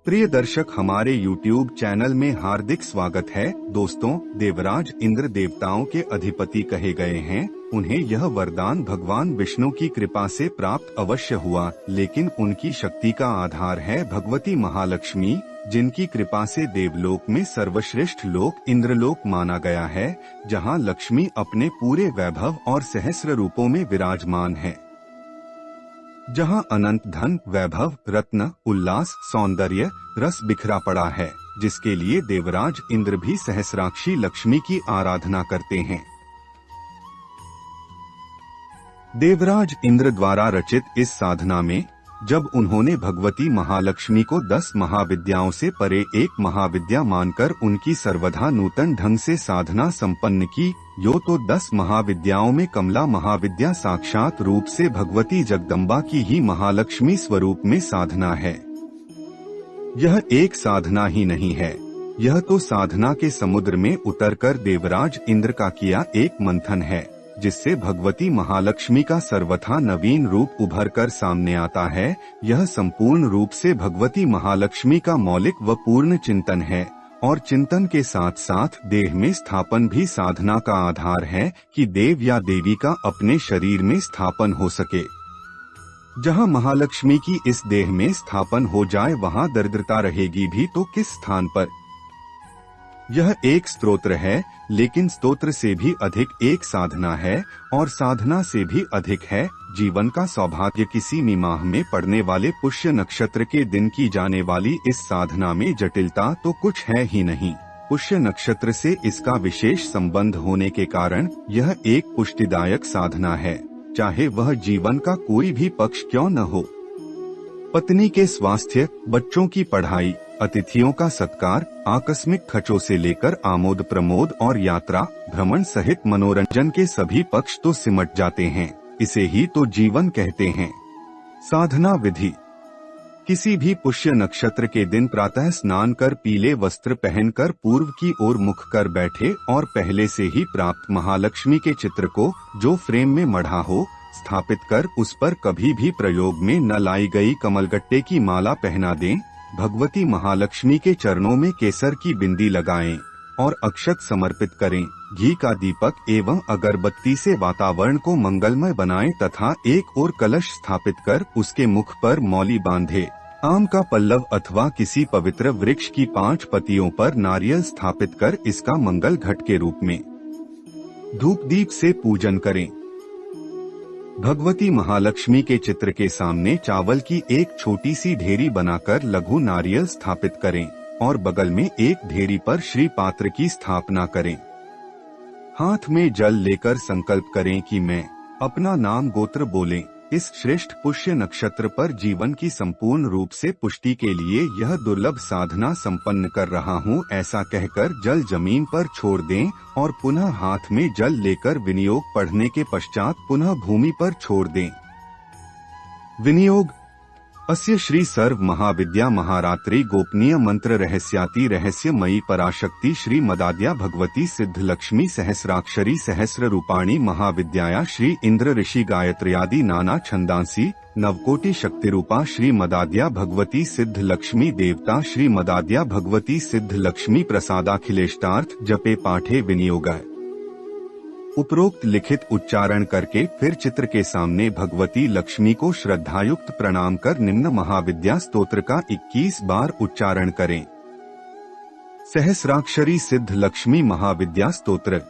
प्रिय दर्शक, हमारे YouTube चैनल में हार्दिक स्वागत है। दोस्तों, देवराज इंद्र देवताओं के अधिपति कहे गए हैं। उन्हें यह वरदान भगवान विष्णु की कृपा से प्राप्त अवश्य हुआ, लेकिन उनकी शक्ति का आधार है भगवती महालक्ष्मी, जिनकी कृपा से देवलोक में सर्वश्रेष्ठ लोक इंद्रलोक माना गया है, जहां लक्ष्मी अपने पूरे वैभव और सहस्र रूपों में विराजमान है। जहां अनंत धन, वैभव, रत्न, उल्लास, सौंदर्य, रस बिखरा पड़ा है, जिसके लिए देवराज इंद्र भी सहस्राक्षी लक्ष्मी की आराधना करते हैं। देवराज इंद्र द्वारा रचित इस साधना में जब उन्होंने भगवती महालक्ष्मी को 10 महाविद्याओं से परे एक महाविद्या मानकर उनकी सर्वथा नूतन ढंग से साधना संपन्न की, तो 10 महाविद्याओं में कमला महाविद्या साक्षात रूप से भगवती जगदम्बा की ही महालक्ष्मी स्वरूप में साधना है। यह एक साधना ही नहीं है, यह तो साधना के समुद्र में उतरकर देवराज इंद्र का किया एक मंथन है, जिससे भगवती महालक्ष्मी का सर्वथा नवीन रूप उभर कर सामने आता है। यह संपूर्ण रूप से भगवती महालक्ष्मी का मौलिक व पूर्ण चिंतन है, और चिंतन के साथ साथ देह में स्थापन भी साधना का आधार है कि देव या देवी का अपने शरीर में स्थापन हो सके। जहां महालक्ष्मी की इस देह में स्थापन हो जाए, वहां दरिद्रता रहेगी भी तो किस स्थान पर। यह एक स्तोत्र है, लेकिन स्तोत्र से भी अधिक एक साधना है, और साधना से भी अधिक है जीवन का सौभाग्य। किसी भी माह में पड़ने वाले पुष्य नक्षत्र के दिन की जाने वाली इस साधना में जटिलता तो कुछ है ही नहीं। पुष्य नक्षत्र से इसका विशेष संबंध होने के कारण यह एक पुष्टिदायक साधना है, चाहे वह जीवन का कोई भी पक्ष क्यों न हो। पत्नी के स्वास्थ्य, बच्चों की पढ़ाई, अतिथियों का सत्कार, आकस्मिक खर्चों से लेकर आमोद प्रमोद और यात्रा भ्रमण सहित मनोरंजन के सभी पक्ष तो सिमट जाते हैं। इसे ही तो जीवन कहते हैं। साधना विधि: किसी भी पुष्य नक्षत्र के दिन प्रातः स्नान कर पीले वस्त्र पहनकर पूर्व की ओर मुख कर बैठे और पहले से ही प्राप्त महालक्ष्मी के चित्र को, जो फ्रेम में मढ़ा हो, स्थापित कर उस पर कभी भी प्रयोग में न लाई गई कमलगट्टे की माला पहना दें। भगवती महालक्ष्मी के चरणों में केसर की बिंदी लगाएं और अक्षत समर्पित करें। घी का दीपक एवं अगरबत्ती से वातावरण को मंगलमय बनाएं तथा एक और कलश स्थापित कर उसके मुख पर मौली बांधे। आम का पल्लव अथवा किसी पवित्र वृक्ष की 5 पत्तियों पर नारियल स्थापित कर इसका मंगल घट के रूप में धूप दीप से पूजन करें। भगवती महालक्ष्मी के चित्र के सामने चावल की एक छोटी सी ढेरी बनाकर लघु नारियल स्थापित करें और बगल में एक ढेरी पर श्री पात्र की स्थापना करें। हाथ में जल लेकर संकल्प करें कि मैं अपना नाम गोत्र बोलें। इस श्रेष्ठ पुष्य नक्षत्र पर जीवन की संपूर्ण रूप से पुष्टि के लिए यह दुर्लभ साधना संपन्न कर रहा हूँ, ऐसा कहकर जल जमीन पर छोड़ दें और पुनः हाथ में जल लेकर विनियोग पढ़ने के पश्चात पुनः भूमि पर छोड़ दें। विनियोग: अस्य श्री सर्व महाविद्या महारात्रि गोपनीय मंत्र रहस्याति रहस्यमयी पराशक्ति श्री मदाद्या भगवती सिद्ध लक्ष्मी सहस्राक्षरी सहस्र रूपाणी महाविद्याया श्री इंद्र ऋषि गायत्र्यादि नाना छंदांसी नवकोटि शक्ति रूपा श्री मदाद्या भगवती सिद्ध लक्ष्मी देवता श्री मदाद्या भगवती सिद्ध लक्ष्मी प्रसादाखिलेष्टार्थ जपे पाठे विनियोग। उपरोक्त लिखित उच्चारण करके फिर चित्र के सामने भगवती लक्ष्मी को श्रद्धायुक्त प्रणाम कर निम्न महाविद्या स्तोत्र का 21 बार उच्चारण करें। सहस्राक्षरी सिद्ध लक्ष्मी महाविद्या स्तोत्र: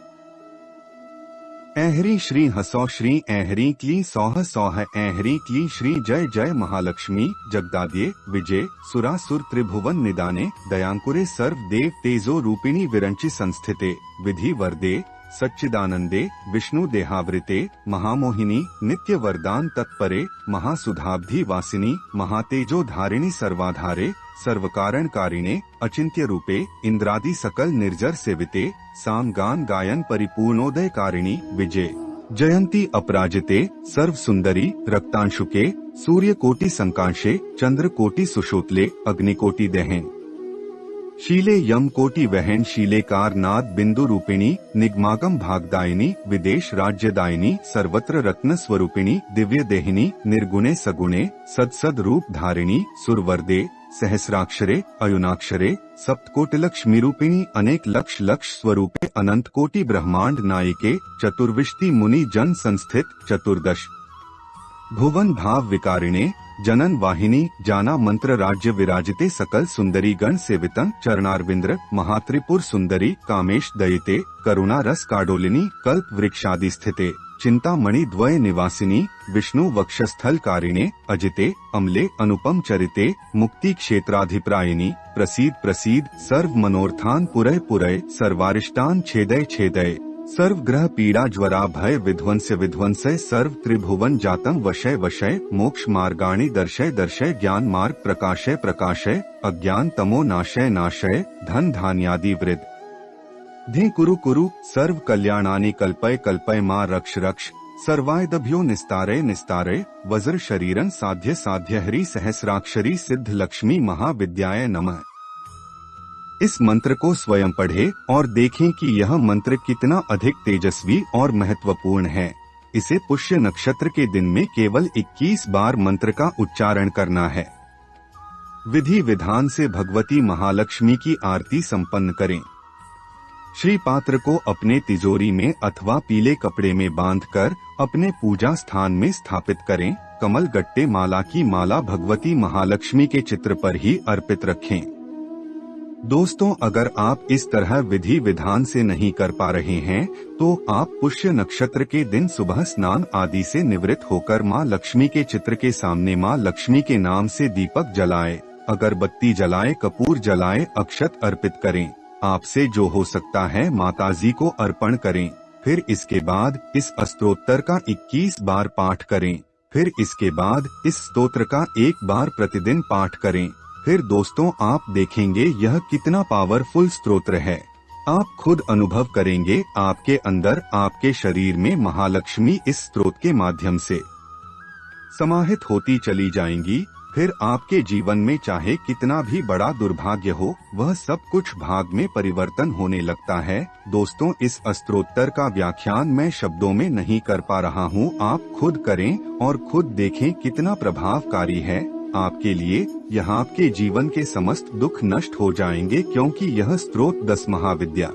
ऐहरी श्री हसौ श्री ऐहरी क्ली सौह सौह ऐहरी क्ली श्री जय जय महालक्ष्मी जगदाद्ये विजय सुरासुर त्रिभुवन निदाने दयांकुरे सर्व देव तेजो रूपिणी विरंचि संस्थिते विधि वरदे सच्चिदानंदे विष्णु देहावृते महामोहिनी नित्य वरदान तत्परे महासुधाब्धि वासिनी महातेजो धारिणी सर्वाधारे सर्वकारण कारिणे अचिंत्य रूपे इंद्रादि सकल निर्जर सेविते सामगान गायन परिपूर्णोदय कारिणी विजय जयंती अपराजिते सर्व सुंदरी रक्तांशुके सूर्य कोटि संकांशे चंद्र कोटि सुशोतले अग्निकोटि दहन शीले यम कोटि वहन शीलेकार नाद बिंदु रूपिणी निगमागम भागदायिनी विदेश राज्यदायिनी सर्वत्र रत्न स्वरूपिणी दिव्य देहिनी निर्गुणे सगुणे सद रूप धारिणी सुरवरदे सहस्राक्षरे अयुनाक्षरे सप्तकोटिलक्ष्मी रूपिणी अनेक लक्ष स्वरूपे अनंत कोटि ब्रह्मांड नायिके चतुर्विशति मुनि जन संस्थित चतुर्दश भुवन भाव विकारिणे जनन वाहिनी जाना मंत्र राज्य विराजिते सकल सुंदरी गण सेवितं चरणारविंद्र महात्रिपुर सुंदरी कामेश दयिते करुणा रस काडोलिनी कल्प वृक्षादि स्थिते चिंतामणि द्वय निवासिनी विष्णु वक्षस्थल कारिणे अजिते अमले अनुपम चरिते मुक्ति क्षेत्राधिप्रायिनी प्रसीद प्रसीद सर्व मनोर्थान पुरय पुरय सर्वारिष्टान छेदय छेदय सर्व ग्रह पीड़ा ज्वरा भय विध्वंस विध्वंसय सर्व त्रिभुवन जातम वशय वशय मोक्ष मार्गाणि दर्शय दर्शय ज्ञान मार्ग प्रकाशय प्रकाशय अज्ञान तमो नाशय नाशय धन धान्यादि वृद्ध धे कुरु कुरु सर्व कल्याणानि कल्पय कल्पय मां रक्ष रक्ष सर्वायदभ्यो निस्तारय निस्तारय वज्र शरीरन साध्य साध्य हरि सहस्राक्षरी सिद्ध लक्ष्मी महाविद्याय नमः। इस मंत्र को स्वयं पढ़े और देखें कि यह मंत्र कितना अधिक तेजस्वी और महत्वपूर्ण है। इसे पुष्य नक्षत्र के दिन में केवल 21 बार मंत्र का उच्चारण करना है। विधि विधान से भगवती महालक्ष्मी की आरती संपन्न करें। श्री पात्र को अपने तिजोरी में अथवा पीले कपड़े में बांधकर अपने पूजा स्थान में स्थापित करें। कमल गट्टे माला की माला भगवती महालक्ष्मी के चित्र पर ही अर्पित रखें। दोस्तों, अगर आप इस तरह विधि विधान से नहीं कर पा रहे हैं तो आप पुष्य नक्षत्र के दिन सुबह स्नान आदि से निवृत्त होकर मां लक्ष्मी के चित्र के सामने मां लक्ष्मी के नाम से दीपक जलाए, अगरबत्ती जलाए, कपूर जलाए, अक्षत अर्पित करें। आपसे जो हो सकता है माताजी को अर्पण करें। फिर इसके बाद इस स्तोत्र का 21 बार पाठ करें। फिर इसके बाद इस स्तोत्र का 1 बार प्रतिदिन पाठ करें। फिर दोस्तों, आप देखेंगे यह कितना पावरफुल स्तोत्र है। आप खुद अनुभव करेंगे आपके अंदर, आपके शरीर में महालक्ष्मी इस स्तोत्र के माध्यम से समाहित होती चली जाएंगी। फिर आपके जीवन में चाहे कितना भी बड़ा दुर्भाग्य हो, वह सब कुछ भाग में परिवर्तन होने लगता है। दोस्तों, इस स्तोत्र का व्याख्यान मैं शब्दों में नहीं कर पा रहा हूँ। आप खुद करें और खुद देखें कितना प्रभावकारी है आपके लिए। यह आपके जीवन के समस्त दुख नष्ट हो जाएंगे, क्योंकि यह स्तोत्र 10 महाविद्या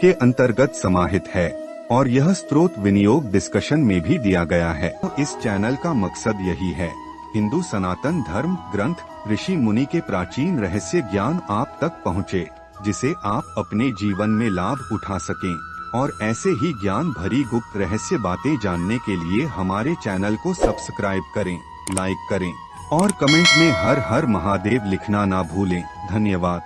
के अंतर्गत समाहित है और यह स्तोत्र विनियोग डिस्कशन में भी दिया गया है। इस चैनल का मकसद यही है, हिंदू सनातन धर्म ग्रंथ ऋषि मुनि के प्राचीन रहस्य ज्ञान आप तक पहुँचे, जिसे आप अपने जीवन में लाभ उठा सकें। और ऐसे ही ज्ञान भरी गुप्त रहस्य बातें जानने के लिए हमारे चैनल को सब्सक्राइब करें, लाइक करें और कमेंट में हर हर महादेव लिखना ना भूलें। धन्यवाद।